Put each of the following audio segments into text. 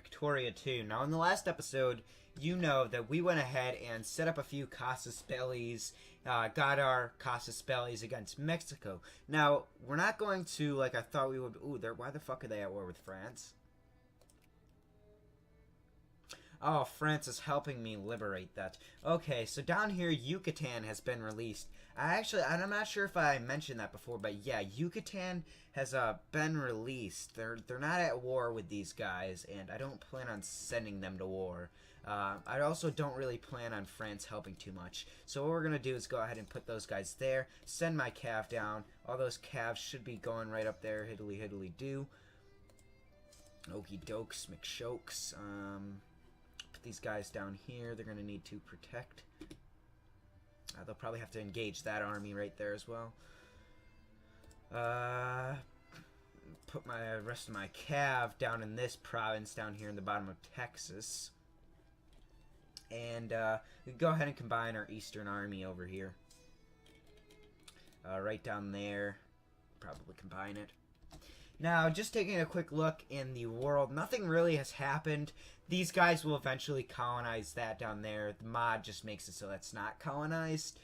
Victoria too. Now, in the last episode, you know that we went ahead and set up a few casus bellis, got our casus bellis against Mexico. Now, we're not going to, like I thought we would... Ooh, why the fuck are they at war with France? Oh, France is helping me liberate that. Okay, so down here, Yucatan has been released. I'm not sure if I mentioned that before, but yeah, Yucatan has been released. They're not at war with these guys, and I don't plan on sending them to war. I also don't really plan on France helping too much. So what we're going to do is go ahead and put those guys there, send my cav down. All those calves should be going right up there, hiddly-hiddly-do. Okie dokes, McShokes. Put these guys down here. They're going to need to protect. They'll probably have to engage that army right there as well. Put my rest of my cav down in this province down here in the bottom of Texas. And we go ahead and combine our eastern army over here. Right down there. Probably combine it. Now, just taking a quick look in the world, nothing really has happened. These guys will eventually colonize that down there. The mod just makes it so that's not colonized.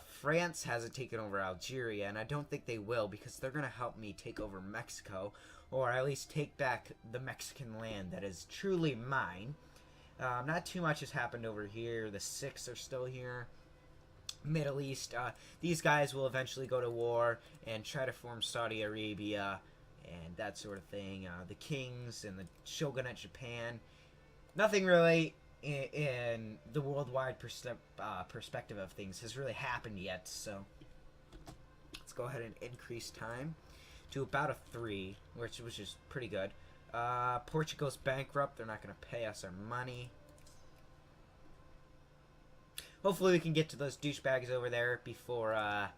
France hasn't taken over Algeria, and I don't think they will because they're going to help me take over Mexico, or at least take back the Mexican land that is truly mine. Not too much has happened over here. The Sikhs are still here. Middle East, these guys will eventually go to war and try to form Saudi Arabia and that sort of thing. The kings and the shogunate Japan. Nothing really in the worldwide perspective of things has really happened yet, so let's go ahead and increase time to about a 3, which is pretty good. Portugal's bankrupt. They're not going to pay us our money. Hopefully we can get to those douchebags over there before I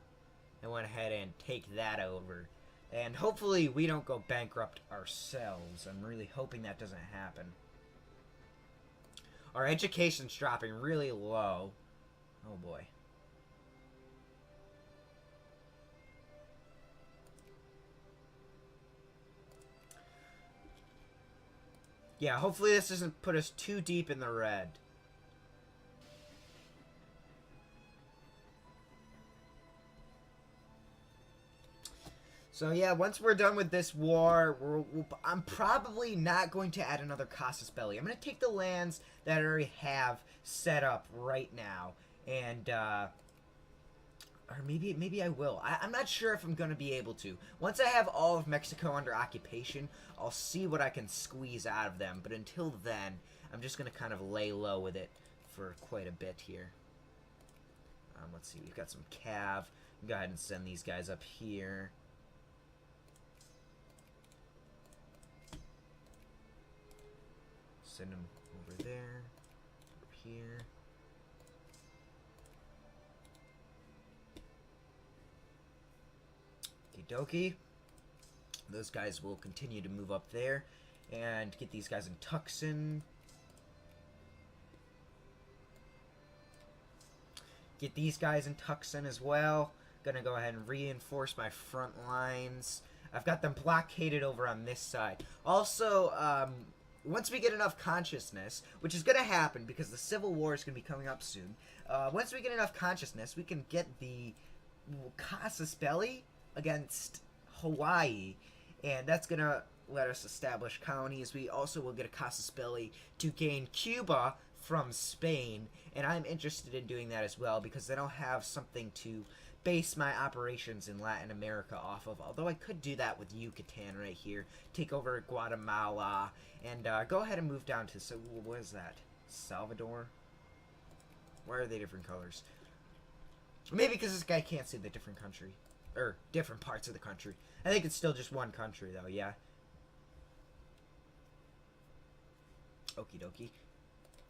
went ahead and take that over. And hopefully we don't go bankrupt ourselves. I'm really hoping that doesn't happen. Our education's dropping really low. Oh boy. Yeah, hopefully this doesn't put us too deep in the red. So yeah, once we're done with this war, I'm probably not going to add another casus belli. I'm going to take the lands that I already have set up right now, and or maybe I will. I'm not sure if I'm going to be able to. Once I have all of Mexico under occupation, I'll see what I can squeeze out of them. But until then, I'm just going to kind of lay low with it for quite a bit here. Let's see, we've got some cav. Go ahead and send these guys up here. Send them over there, over here. Okie dokie. Those guys will continue to move up there and get these guys in Tucson. Get these guys in Tucson as well. Gonna go ahead and reinforce my front lines. I've got them blockaded over on this side. Also, once we get enough consciousness, which is going to happen because the Civil War is going to be coming up soon, once we get enough consciousness, we can get the casus belli against Hawaii, and that's going to let us establish colonies. We also will get a casus belli to gain Cuba from Spain, and I'm interested in doing that as well because I don't have something to base my operations in Latin America off of, although I could do that with Yucatan right here, take over Guatemala, and go ahead and move down to, so what is that, Salvador? Why are they different colors? Maybe because this guy can't see the different country, or different parts of the country. I think it's still just one country though, yeah. Okie dokie.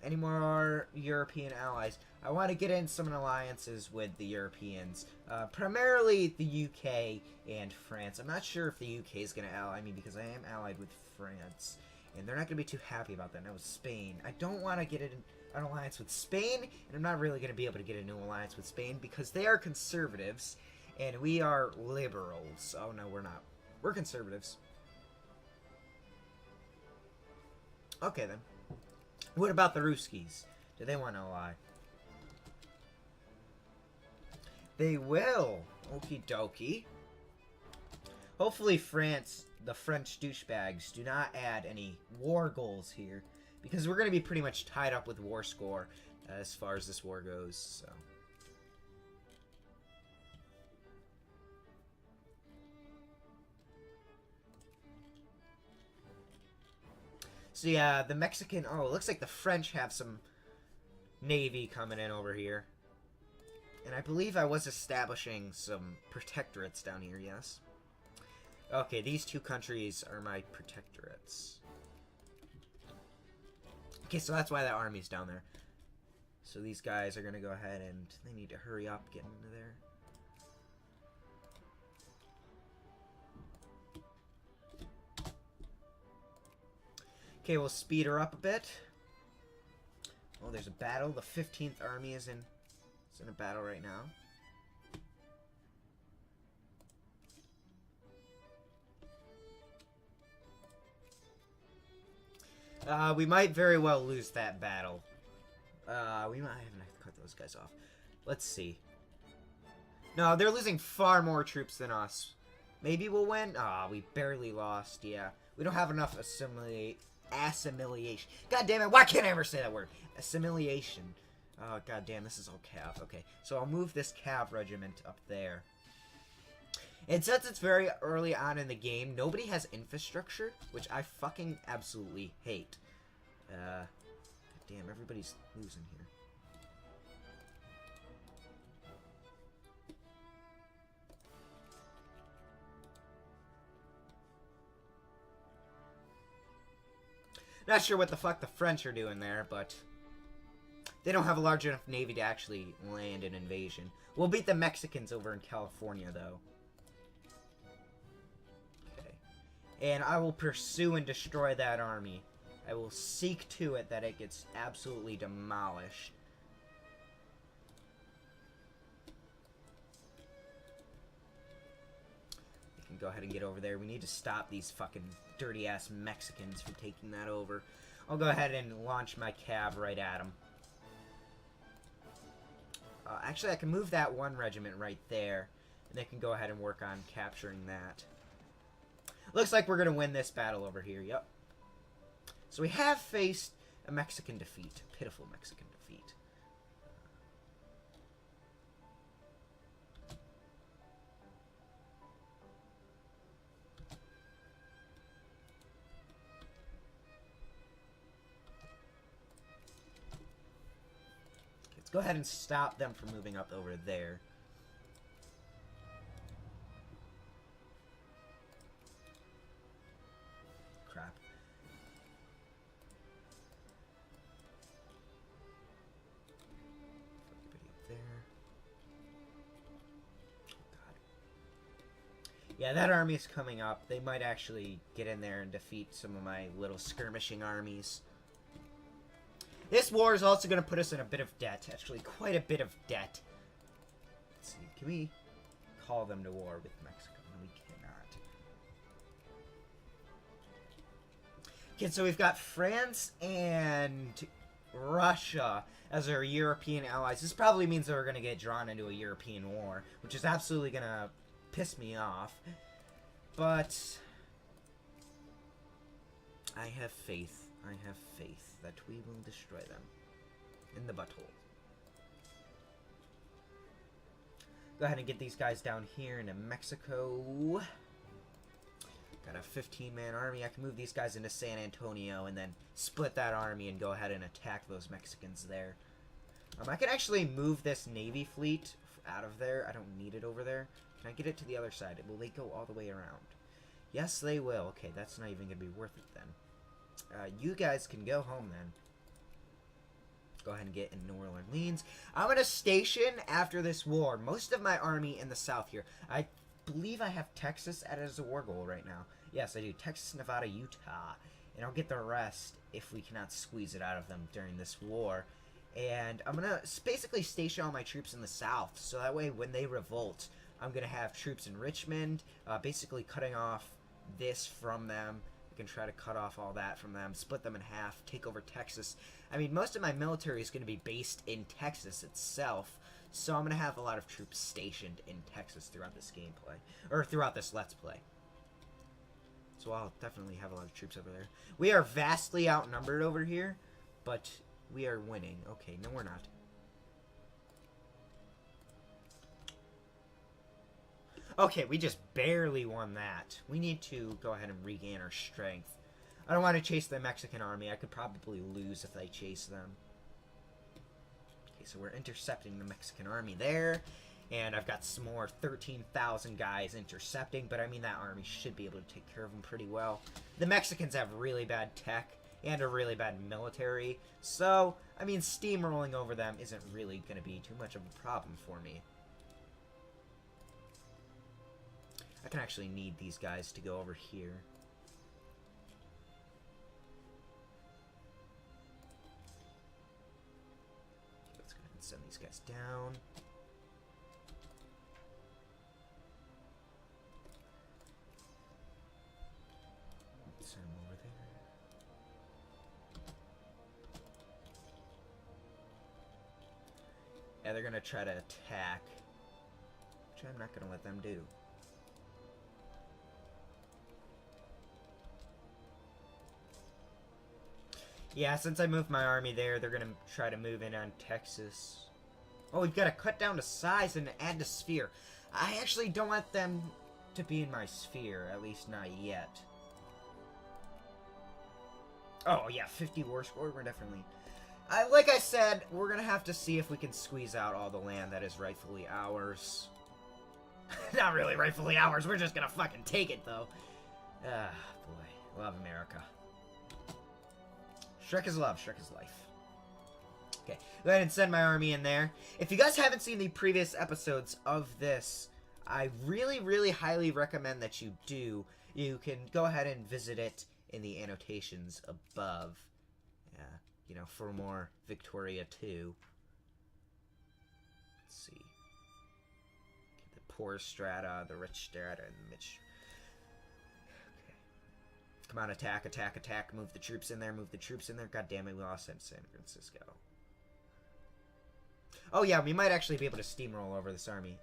Any more European allies? I want to get in some alliances with the Europeans. Primarily the UK and France. I'm not sure if the UK is going to ally me because I am allied with France. And they're not going to be too happy about that. Now with Spain. I don't want to get an alliance with Spain. And I'm not really going to be able to get a new alliance with Spain because they are conservatives. And we are liberals. Oh no, we're not. We're conservatives. Okay, then. What about the Ruskies? Do they want to ally? They will. Okie dokie. Hopefully the French douchebags, do not add any war goals here. Because we're going to be pretty much tied up with war score as far as this war goes, so... So yeah, the Mexican... Oh, it looks like the French have some navy coming in over here. And I believe I was establishing some protectorates down here, yes? Okay, these two countries are my protectorates. Okay, so that's why that army's down there. So these guys are going to go ahead and... They need to hurry up, get into there. Okay, we'll speed her up a bit. Oh, there's a battle. The 15th Army is in a battle right now. We might very well lose that battle. We might have to cut those guys off. Let's see. No, they're losing far more troops than us. Maybe we'll win? We barely lost, yeah. We don't have enough assimilation. God damn it, why can't I ever say that word? Assimilation. Oh, god damn, this is all Cav. Okay, so I'll move this Cav regiment up there. And since it's very early on in the game, nobody has infrastructure, which I fucking absolutely hate. God damn, everybody's losing here. Not sure what the fuck the French are doing there, but they don't have a large enough navy to actually land an invasion. We'll beat the Mexicans over in California, though. Okay. And I will pursue and destroy that army. I will seek to it that it gets absolutely demolished. We can go ahead and get over there. We need to stop these fucking dirty-ass Mexicans from taking that over. I'll go ahead and launch my cav right at them. Actually, I can move that one regiment right there, and they can go ahead and work on capturing that. Looks like we're going to win this battle over here, yep. So we have faced a Mexican defeat, a pitiful Mexican defeat. Go ahead and stop them from moving up over there. Crap. Everybody up there. Oh, God. Yeah, that army is coming up. They might actually get in there and defeat some of my little skirmishing armies. This war is also going to put us in a bit of debt. Actually, quite a bit of debt. Let's see. Can we call them to war with Mexico? No, we cannot. Okay, so we've got France and Russia as our European allies. This probably means that we're going to get drawn into a European war, which is absolutely going to piss me off. But I have faith. I have faith that we will destroy them in the butthole. Go ahead and get these guys down here into Mexico. Got a 15-man army. I can move these guys into San Antonio and then split that army and go ahead and attack those Mexicans there. I can actually move this Navy fleet out of there. I don't need it over there. Can I get it to the other side? Will they go all the way around? Yes, they will. Okay, that's not even going to be worth it then. You guys can go home then. Go ahead and get in New Orleans. I'm going to station after this war most of my army in the south here. I believe I have Texas as a war goal right now. Yes, I do. Texas, Nevada, Utah. And I'll get the rest if we cannot squeeze it out of them during this war. And I'm going to basically station all my troops in the south. So that way when they revolt, I'm going to have troops in Richmond. Basically cutting off this from them. can try to cut off all that from them, split them in half, take over Texas. I mean, most of my military is going to be based in Texas itself, so I'm going to have a lot of troops stationed in Texas throughout this gameplay, or throughout this Let's Play. So I'll definitely have a lot of troops over there. We are vastly outnumbered over here, but we are winning. Okay, no we're not. Okay, we just barely won that. We need to go ahead and regain our strength. I don't want to chase the Mexican army. I could probably lose if I chase them. Okay, so we're intercepting the Mexican army there. And I've got some more 13,000 guys intercepting. But I mean, that army should be able to take care of them pretty well. The Mexicans have really bad tech and a really bad military. So, I mean, steamrolling over them isn't really going to be too much of a problem for me. I can actually need these guys to go over here. Let's go ahead and send these guys down. Send them over there. Yeah, they're gonna try to attack, which I'm not gonna let them do. Yeah, since I moved my army there, they're going to try to move in on Texas. Oh, we've got to cut down to size and add to sphere. I actually don't want them to be in my sphere, at least not yet. Oh, yeah, 50 war score, we're definitely... like I said, we're going to have to see if we can squeeze out all the land that is rightfully ours. Not really rightfully ours, we're just going to fucking take it, though. Ah, boy, love America. Shrek is love, Shrek is life. Okay, go ahead and send my army in there. If you guys haven't seen the previous episodes of this, I really, really highly recommend that you do. You can go ahead and visit it in the annotations above. You know, for more Victoria 2. Let's see. The poor strata, the rich strata, and the rich... Come on, attack, attack, attack. Move the troops in there, move the troops in there. God damn it, we lost San Francisco. Oh, yeah, we might actually be able to steamroll over this army.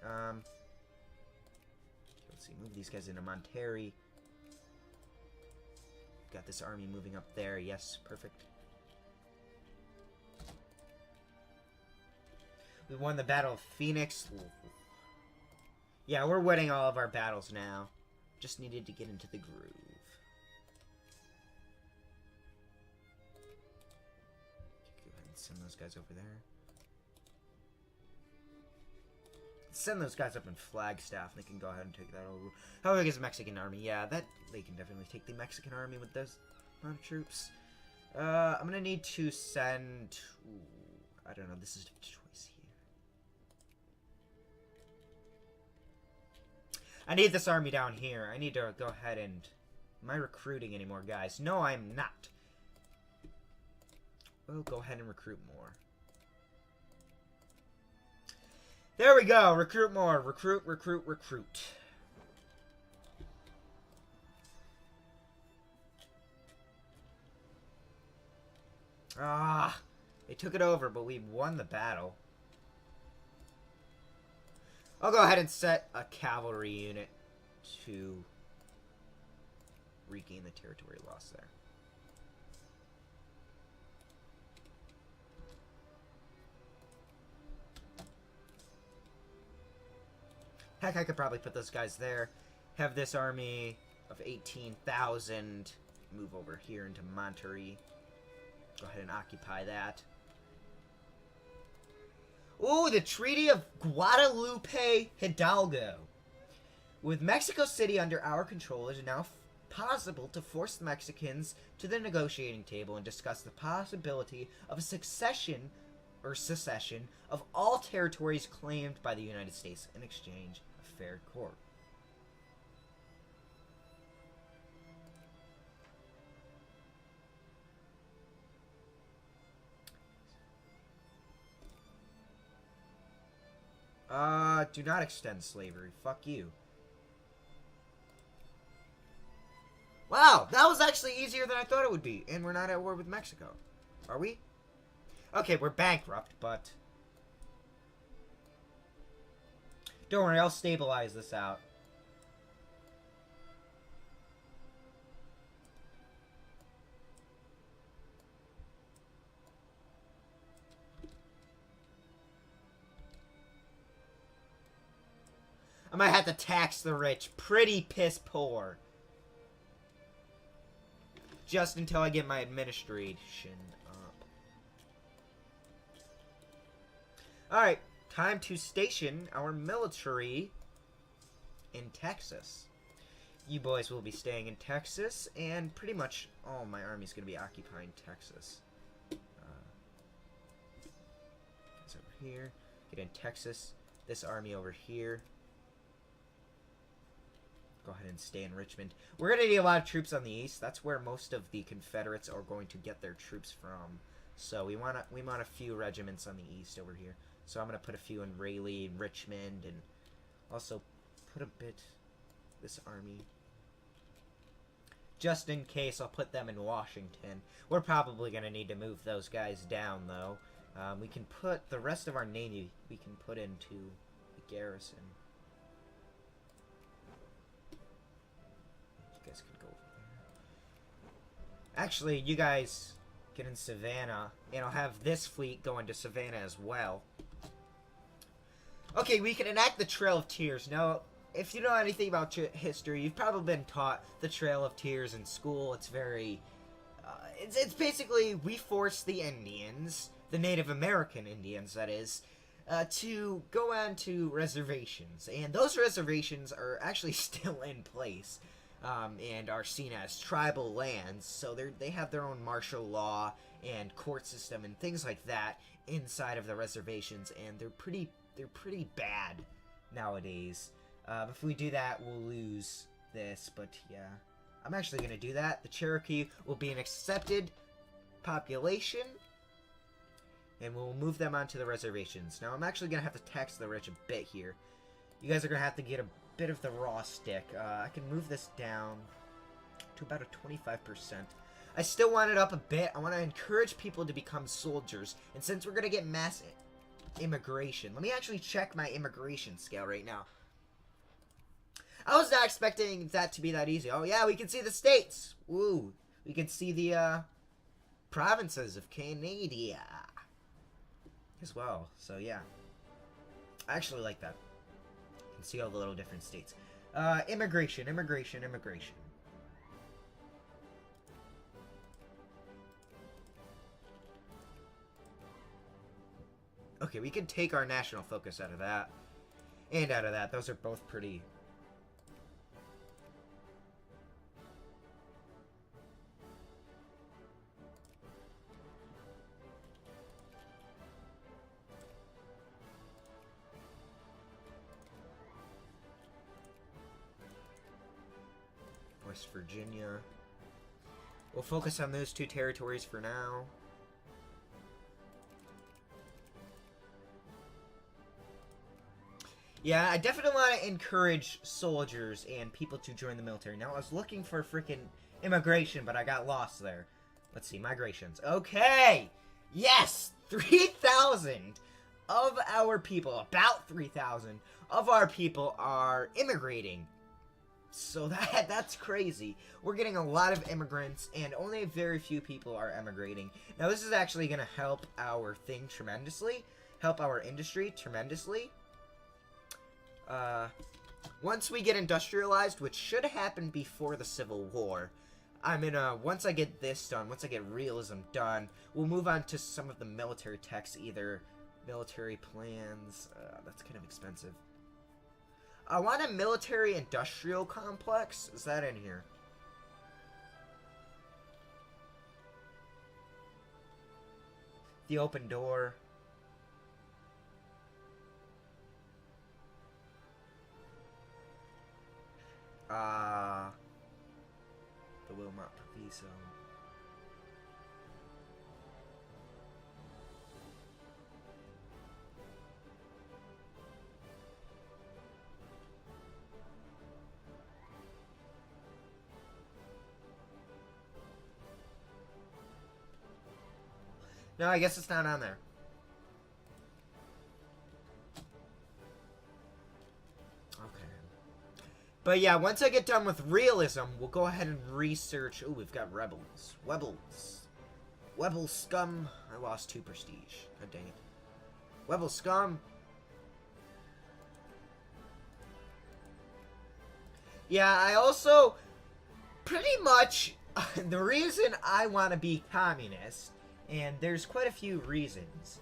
Let's see, move these guys into Monterrey. Got this army moving up there. Yes, perfect. We won the Battle of Phoenix. Yeah, we're winning all of our battles now. Just needed to get into the groove. Send those guys over there. Send those guys up in Flagstaff. They can go ahead and take that over. How big is the Mexican army? Yeah, that they can definitely take the Mexican army with those amount of troops. I'm gonna need to send. Ooh, I don't know. This is a choice here. I need this army down here. I need to go ahead and. Am I recruiting any more guys? No, I'm not. We'll go ahead and recruit more. There we go. Recruit more. Recruit, recruit, recruit. Ah, they took it over, but we won the battle. I'll go ahead and set a cavalry unit to regain the territory lost there. Heck, I could probably put those guys there. Have this army of 18,000 move over here into Monterrey. Go ahead and occupy that. Ooh, the Treaty of Guadalupe Hidalgo. With Mexico City under our control, it is now possible to force the Mexicans to the negotiating table and discuss the possibility of a secession of all territories claimed by the United States in exchange of fair court. Do not extend slavery. Fuck you. Wow, that was actually easier than I thought it would be. And we're not at war with Mexico. Are we? Okay, we're bankrupt, but... Don't worry, I'll stabilize this out. I might have to tax the rich. Pretty piss poor. Just until I get my administration up. Alright, time to station our military in Texas. You boys will be staying in Texas, and pretty much all my army's going to be occupying Texas. It's over here. Get in Texas. This army over here. Go ahead and stay in Richmond. We're going to need a lot of troops on the east. That's where most of the Confederates are going to get their troops from. So we want a few regiments on the east over here. So I'm going to put a few in Raleigh and Richmond, and also put a bit this army. Just in case, I'll put them in Washington. We're probably going to need to move those guys down, though. We can put the rest of our navy, we can put into the garrison. You guys could go over there. Actually, you guys get in Savannah, and I'll have this fleet go into Savannah as well. Okay, we can enact the Trail of Tears. Now, if you know anything about history, you've probably been taught the Trail of Tears in school. It's very... it's basically, we force the Indians, the Native American Indians, that is, to go on to reservations. And those reservations are actually still in place, and are seen as tribal lands. So they have their own martial law and court system and things like that inside of the reservations, and they're pretty bad nowadays. If we do that, we'll lose this, but yeah. I'm actually going to do that. The Cherokee will be an accepted population, and we'll move them onto the reservations. Now, I'm actually going to have to tax the rich a bit here. You guys are going to have to get a bit of the raw stick. I can move this down to about a 25%. I still want it up a bit. I want to encourage people to become soldiers, and since we're going to get mass immigration, let me actually check my immigration scale right now. I was not expecting that to be that easy. Oh yeah, we can see the states. Woo. We can see the provinces of Canada as well. So yeah, I actually like that. You can see all the little different states. Immigration. Okay, we can take our national focus out of that. And out of that. Those are both pretty... West Virginia. We'll focus on those two territories for now. Yeah, I definitely want to encourage soldiers and people to join the military. Now, I was looking for freaking immigration, but I got lost there. Let's see, migrations. Okay! Yes! 3,000 of our people, about 3,000 of our people are immigrating. So that's crazy. We're getting a lot of immigrants, and only very few people are emigrating. Now, this is actually going to help our thing tremendously. Help our industry tremendously. Once we get industrialized, which should happen before the Civil War, once I get this done, once I get realism done, we'll move on to some of the military techs, either military plans, that's kind of expensive. I want a military-industrial complex. Is that in here? The open door. The Wilmot Proviso. No, I guess it's not on there. Okay. But yeah, once I get done with realism, we'll go ahead and research... Oh, we've got rebels. Webbles. Webble scum. I lost 2 prestige. God dang it. Webble scum. Yeah, I also... Pretty much... the reason I want to be communist, and there's quite a few reasons.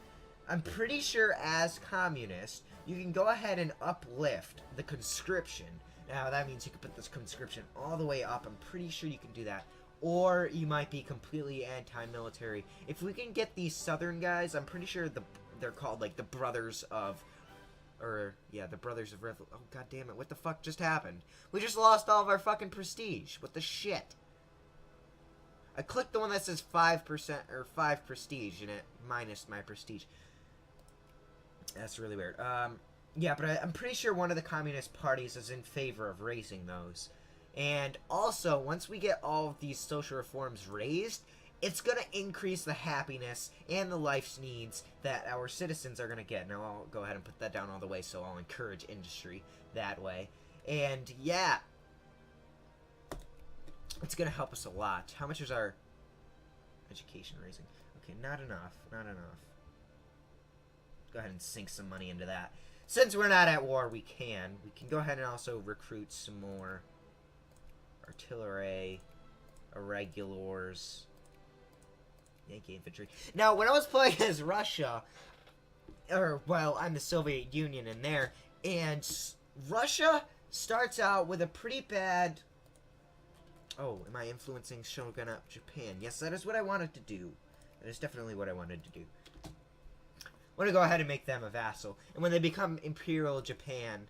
I'm pretty sure as communist, you can go ahead and uplift the conscription. Now, that means you can put this conscription all the way up. I'm pretty sure you can do that. Or you might be completely anti-military. If we can get these southern guys, I'm pretty sure they're called, like, the Brothers of... Or, yeah, the Brothers of Revolution. Oh, god damn it. What the fuck just happened? We just lost all of our fucking prestige. What the shit? I clicked the one that says 5% or 5 prestige and it minus my prestige. That's really weird. Yeah, but I'm pretty sure one of the communist parties is in favor of raising those. And also, once we get all of these social reforms raised, it's going to increase the happiness and the life's needs that our citizens are going to get. Now, I'll go ahead and put that down all the way, so I'll encourage industry that way. And, yeah, it's going to help us a lot. How much is our education raising? Okay, not enough. Not enough. Go ahead and sink some money into that. Since we're not at war, we can. We can go ahead and also recruit some more artillery, irregulars, Yankee infantry. Now, when I was playing as Russia, or, well, I'm the Soviet Union in there, and Russia starts out with a pretty bad... Oh, am I influencing Shogunate Japan? Yes, that is what I wanted to do. That is definitely what I wanted to do. I want to go ahead and make them a vassal. And when they become Imperial Japan...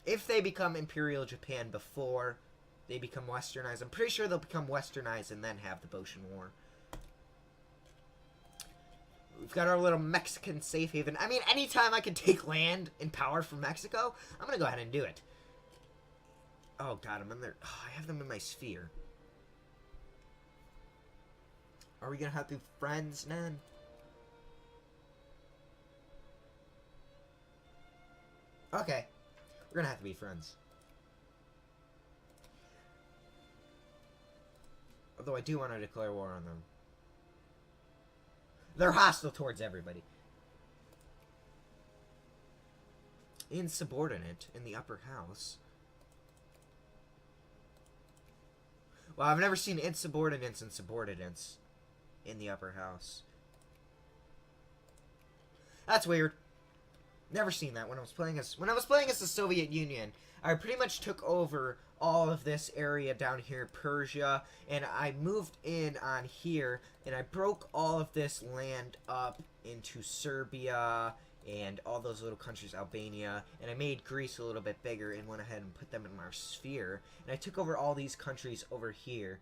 If they become Imperial Japan before they become westernized, I'm pretty sure they'll become westernized and then have the Boshin War. We've got our little Mexican safe haven. I mean, anytime I can take land and power from Mexico, I'm going to go ahead and do it. Oh, God, I'm in there. Oh, I have them in my sphere. Are we going to have to be friends, man? Okay. We're going to have to be friends. Although I do want to declare war on them. They're hostile towards everybody. Insubordinate in the upper house. Well, I've never seen insubordinates and subordinates in the upper house. That's weird. Never seen that when I was playing as the Soviet Union. I pretty much took over all of this area down here, Persia, and I moved in on here, and I broke all of this land up into Serbia and all those little countries, Albania, and I made Greece a little bit bigger and went ahead and put them in my sphere. And I took over all these countries over here.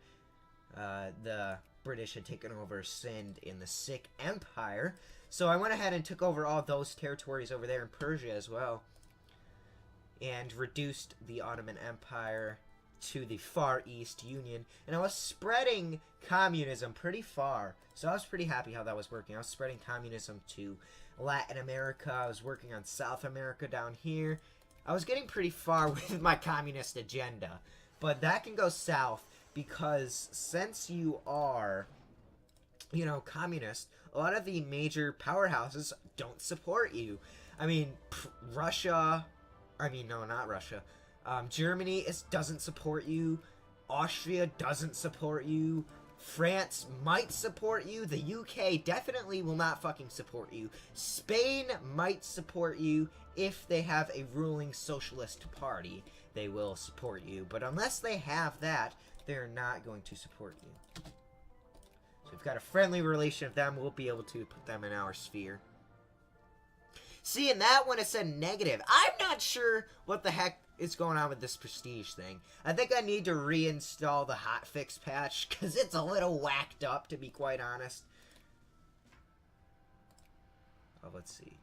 The British had taken over Sind in the Sikh Empire, so I went ahead and took over all those territories over there in Persia as well. And reduced the Ottoman Empire to the Far East Union. And I was spreading communism pretty far. So I was pretty happy how that was working. I was spreading communism to Latin America. I was working on South America down here. I was getting pretty far with my communist agenda. But that can go south because since you are, you know, communist, a lot of the major powerhouses don't support you. I mean, Russia... I mean, no, not Russia. Germany doesn't support you. Austria doesn't support you. France might support you. The UK definitely will not fucking support you. Spain might support you if they have a ruling socialist party. They will support you. But unless they have that, they're not going to support you. So we've got a friendly relation with them. We'll be able to put them in our sphere. See, in that one it said negative. I'm not sure what the heck is going on with this prestige thing. I think I need to reinstall the hotfix patch, because it's a little whacked up, to be quite honest. Oh, let's see.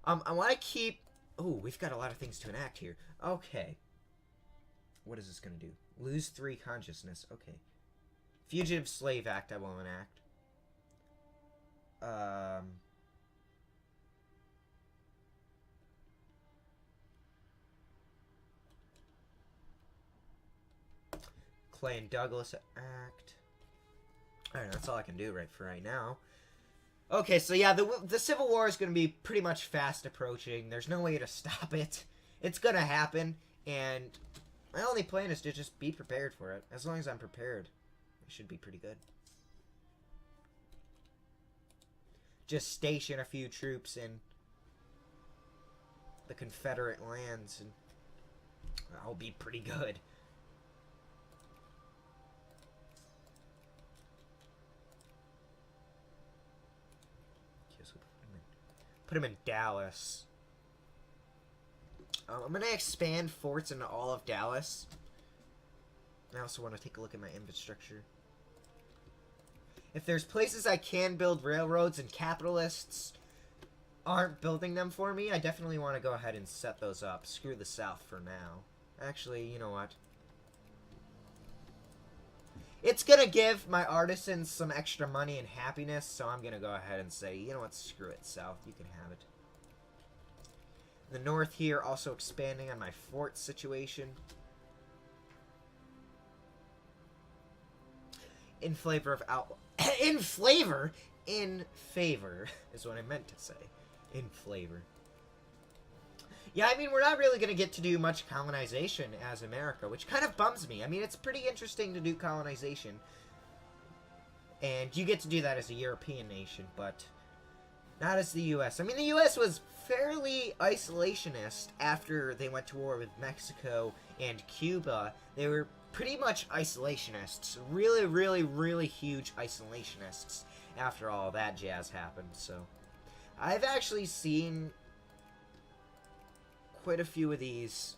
I want to keep... Oh, we've got a lot of things to enact here. Okay. What is this going to do? Lose 3 consciousness. Okay. Fugitive Slave Act I will enact. Clay and Douglas Act. Alright, that's all I can do for right now. Okay, so yeah, the Civil War is going to be pretty much fast approaching. There's no way to stop it. It's going to happen, and my only plan is to just be prepared for it. As long as I'm prepared, it should be pretty good. Just station a few troops in the Confederate lands, and I'll be pretty good. Put him in Dallas. I'm going to expand forts into all of Dallas. I also want to take a look at my infrastructure. If there's places I can build railroads and capitalists aren't building them for me, I definitely want to go ahead and set those up. Screw the South for now. Actually, you know what? It's going to give my artisans some extra money and happiness, so I'm going to go ahead and say, you know what, screw it, South. You can have it. The North here, also expanding on my fort situation. In flavor of in favor is what I meant to say. In flavor. Yeah, I mean, we're not really going to get to do much colonization as America, which kind of bums me. I mean, it's pretty interesting to do colonization. And you get to do that as a European nation, but not as the U.S. I mean, the U.S. was fairly isolationist after they went to war with Mexico and Cuba. They were pretty much isolationists. Really, really, really huge isolationists after all that jazz happened, so. I've actually seen quite a few of these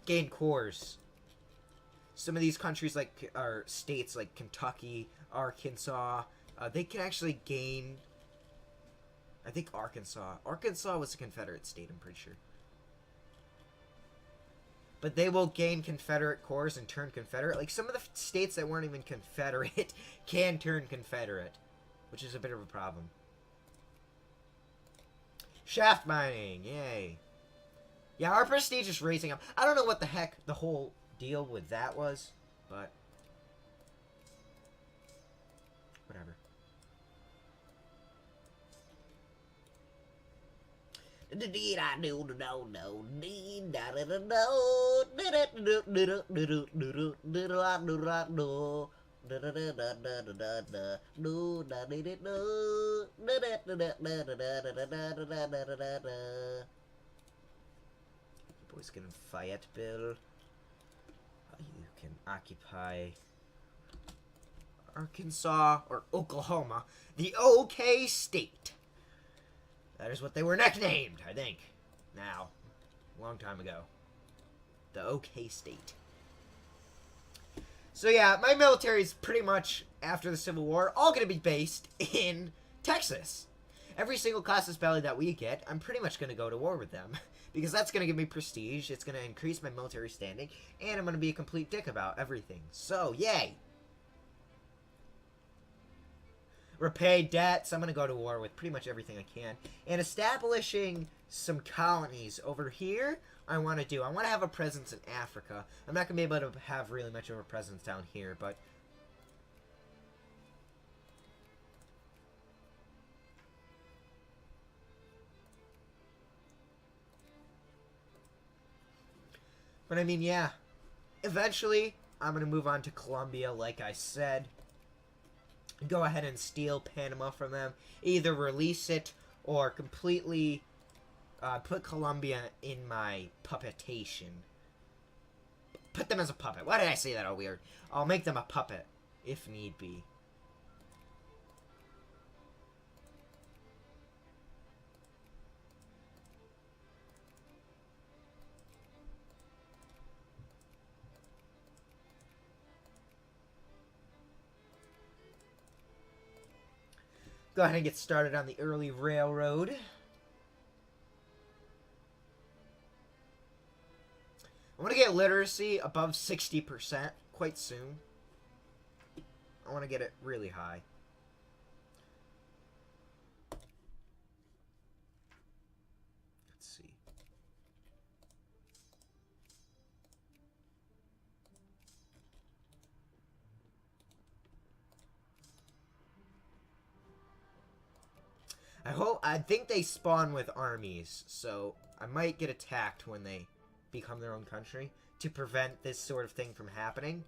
gain cores. Some of these countries, like, or states like Kentucky, Arkansas, they can actually gain, I think Arkansas was a Confederate state, I'm pretty sure. But they will gain Confederate cores and turn Confederate. Like, some of the states that weren't even Confederate can turn Confederate, which is a bit of a problem. Shaft mining, yay. Yeah, our prestige is raising up. I don't know what the heck the whole deal with that was, but whatever. Boys can Fayetteville. You can occupy Arkansas or Oklahoma, the OK State. That is what they were nicknamed, I think. Now, a long time ago. The OK State. So yeah, my military is pretty much, after the Civil War, all going to be based in Texas. Every single Casus Belli that we get, I'm pretty much going to go to war with them. Because that's going to give me prestige, it's going to increase my military standing, and I'm going to be a complete dick about everything. So, yay! Repay debts, I'm going to go to war with pretty much everything I can. And establishing some colonies over here, I want to have a presence in Africa. I'm not going to be able to have really much of a presence down here, but I mean, yeah. Eventually, I'm going to move on to Colombia, like I said. Go ahead and steal Panama from them. Either release it or completely put Colombia in my puppetation. Put them as a puppet. Why did I say that all weird? I'll make them a puppet, if need be. Go ahead and get started on the early railroad. I want to get literacy above 60% quite soon. I want to get it really high. Let's see. I think they spawn with armies, so I might get attacked when they become their own country to prevent this sort of thing from happening.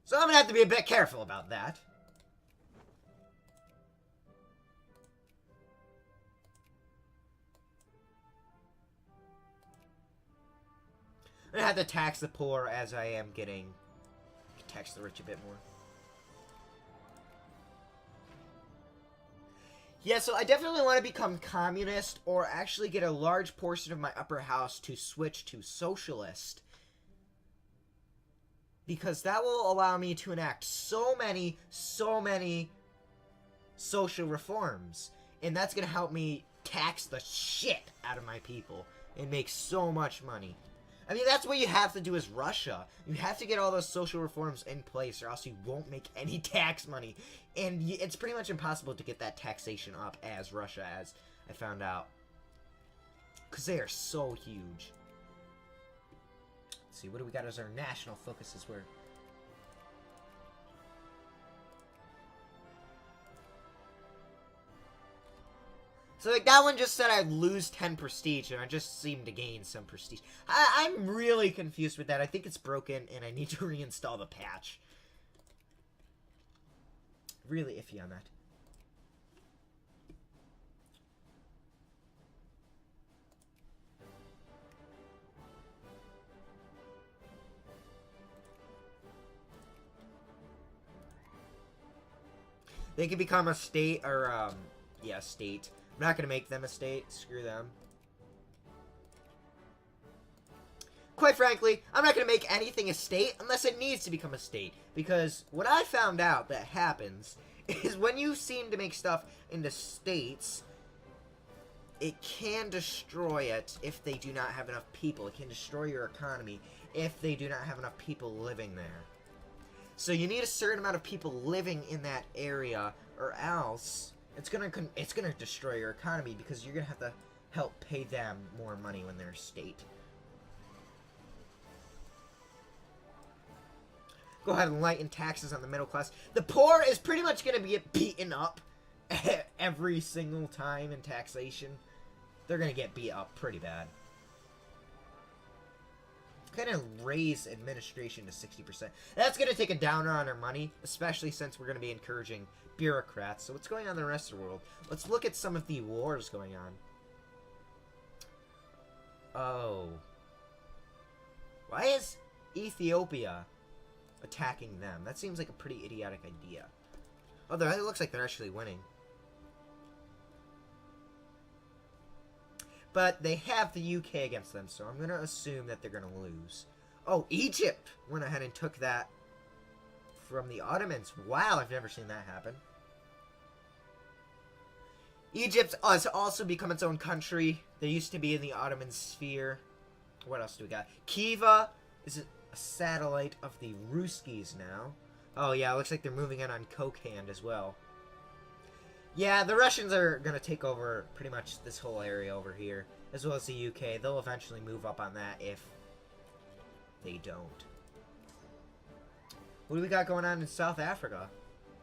So I'm gonna have to be a bit careful about that. I'm gonna have to tax the poor as I am getting tax the rich a bit more. Yeah, so I definitely want to become communist or actually get a large portion of my upper house to switch to socialist. Because that will allow me to enact so many social reforms. And that's going to help me tax the shit out of my people and make so much money. I mean, that's what you have to do as Russia. You have to get all those social reforms in place or else you won't make any tax money. And it's pretty much impossible to get that taxation up as Russia, as I found out. Because they are so huge. Let's see, what do we got as our national focuses? Where so, like, that one just said I'd lose 10 prestige, and I just seem to gain some prestige. I'm really confused with that. I think it's broken, and I need to reinstall the patch. Really iffy on that. They can become a state, or, yeah, state. I'm not gonna make them a state. Screw them. Quite frankly, I'm not gonna make anything a state unless it needs to become a state. Because what I found out that happens is when you seem to make stuff into states, it can destroy it if they do not have enough people. It can destroy your economy if they do not have enough people living there. So you need a certain amount of people living in that area, or else it's gonna destroy your economy because you're gonna have to help pay them more money when they're a state. Go ahead and lighten taxes on the middle class. The poor is pretty much gonna get beaten up every single time in taxation. They're gonna get beat up pretty bad. Kind of raise administration to 60%. That's going to take a downer on our money, especially since we're going to be encouraging bureaucrats. So what's going on in the rest of the world? Let's look at some of the wars going on. Oh. Why is Ethiopia attacking them? That seems like a pretty idiotic idea. Oh, it looks like they're actually winning. But they have the UK against them, so I'm going to assume that they're going to lose. Oh, Egypt went ahead and took that from the Ottomans. Wow, I've never seen that happen. Egypt has also become its own country. They used to be in the Ottoman sphere. What else do we got? Kiva is a satellite of the Ruskies now. Oh, yeah, it looks like they're moving in on Kokand as well. Yeah, the Russians are going to take over pretty much this whole area over here, as well as the UK. They'll eventually move up on that if they don't. What do we got going on in South Africa?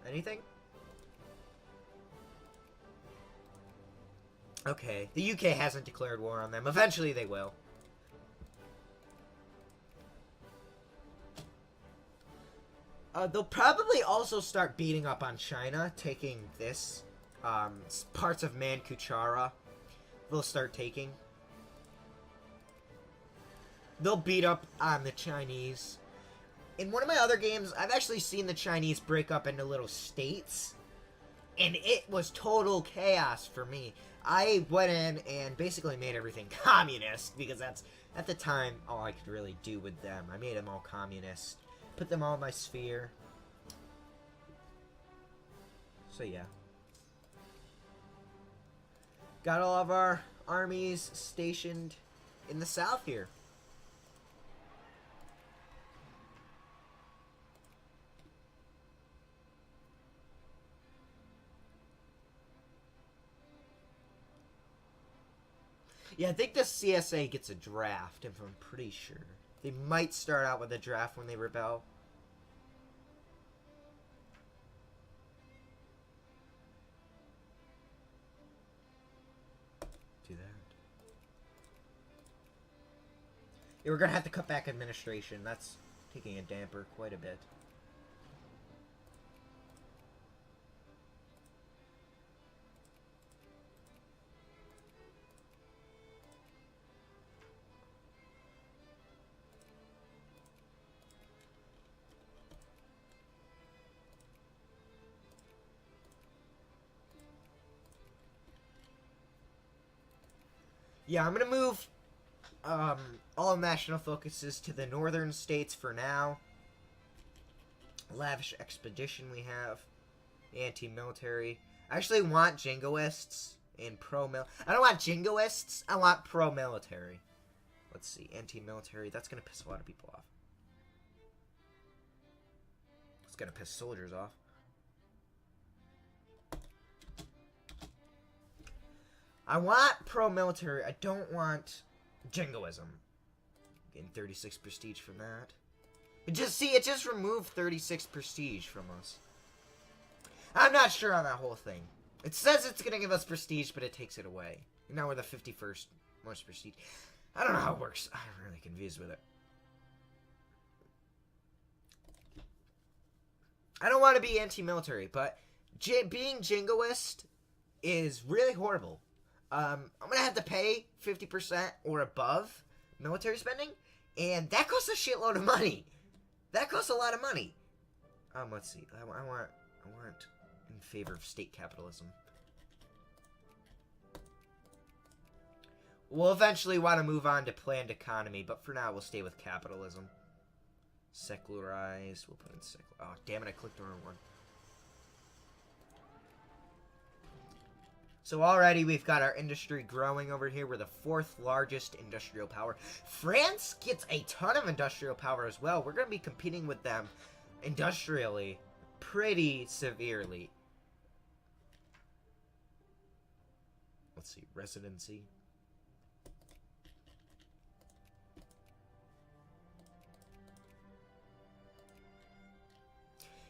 Anything? Okay, the UK hasn't declared war on them. Eventually they will. They'll probably also start beating up on China, taking this. Parts of Manchuria they'll start taking. They'll beat up on the Chinese. In one of my other games, I've actually seen the Chinese break up into little states. And it was total chaos for me. I went in and basically made everything communist. Because that's, at the time, all I could really do with them. I made them all communist. Put them all in my sphere. So yeah. Got all of our armies stationed in the south here. Yeah, I think the CSA gets a draft, if I'm pretty sure. They might start out with a draft when they rebel. Do that. Yeah, we're gonna have to cut back administration. That's taking a damper quite a bit. Yeah, I'm gonna move all national focuses to the northern states for now. Lavish expedition we have. Anti-military. I actually want jingoists and pro-mil. I don't want jingoists. I want pro-military. Let's see. Anti-military. That's gonna piss a lot of people off. It's gonna piss soldiers off. I want pro-military. I don't want jingoism. Getting 36 prestige from that. It just removed 36 prestige from us. I'm not sure on that whole thing. It says it's going to give us prestige, but it takes it away. And now we're the 51st most prestige. I don't know how it works. I'm really confused with it. I don't want to be anti-military, but being jingoist is really horrible. I'm going to have to pay 50% or above military spending, and that costs a shitload of money. That costs a lot of money. Let's see. I want in favor of state capitalism. We'll eventually want to move on to planned economy, but for now we'll stay with capitalism. Secularized. We'll put in secular. Oh, damn it, I clicked the wrong one. So already we've got our industry growing over here. We're the 4th largest industrial power. France gets a ton of industrial power as well. We're going to be competing with them industrially pretty severely. Let's see, residency.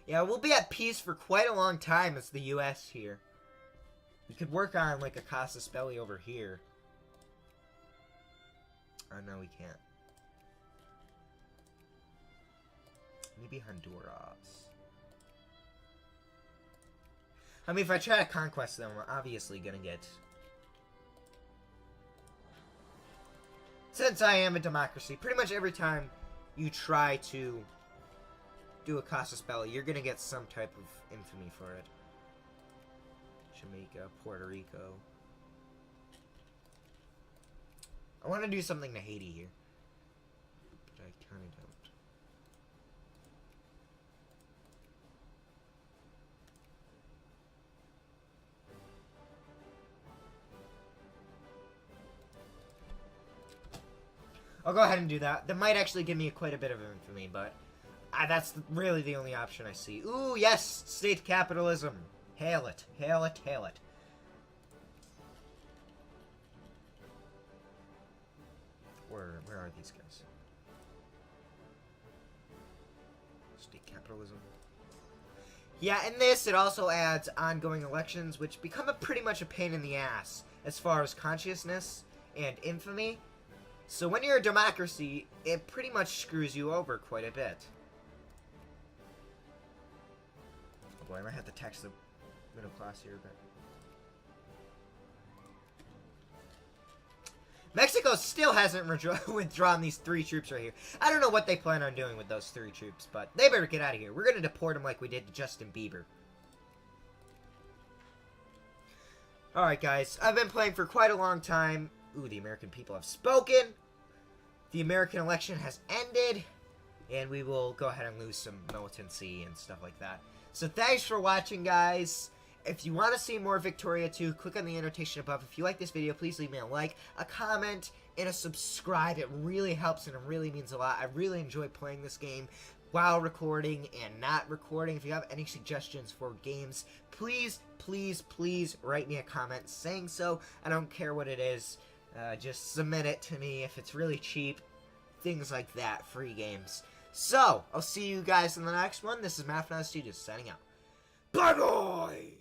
Yeah, we'll be at peace for quite a long time as the U.S. here. We could work on, like, a casus belli over here. Oh, no, we can't. Maybe Honduras. I mean, if I try to conquest them, we're obviously gonna get... Since I am a democracy, pretty much every time you try to do a casus belli, you're gonna get some type of infamy for it. Jamaica, Puerto Rico. I want to do something to Haiti here, but I kind of don't. I'll go ahead and do that. That might actually give me quite a bit of infamy, but that's really the only option I see. Ooh, yes! State capitalism! Hail it. Hail it. Hail it. Where are these guys? State capitalism. Yeah, in this, it also adds ongoing elections, which become pretty much a pain in the ass as far as consciousness and infamy. So when you're a democracy, it pretty much screws you over quite a bit. Oh boy, I might have to tax the middle class here a bit. Mexico still hasn't withdrawn these 3 troops right here. I don't know what they plan on doing with those 3 troops, but they better get out of here. We're going to deport them like we did to Justin Bieber. Alright, guys. I've been playing for quite a long time. Ooh, the American people have spoken. The American election has ended. And we will go ahead and lose some militancy and stuff like that. So thanks for watching, guys. If you want to see more Victoria 2, click on the annotation above. If you like this video, please leave me a like, a comment, and a subscribe. It really helps and it really means a lot. I really enjoy playing this game while recording and not recording. If you have any suggestions for games, please, please, please write me a comment saying so. I don't care what it is. Just submit it to me if it's really cheap. Things like that. Free games. So, I'll see you guys in the next one. This is MrNoDStudios signing out. Bye-bye!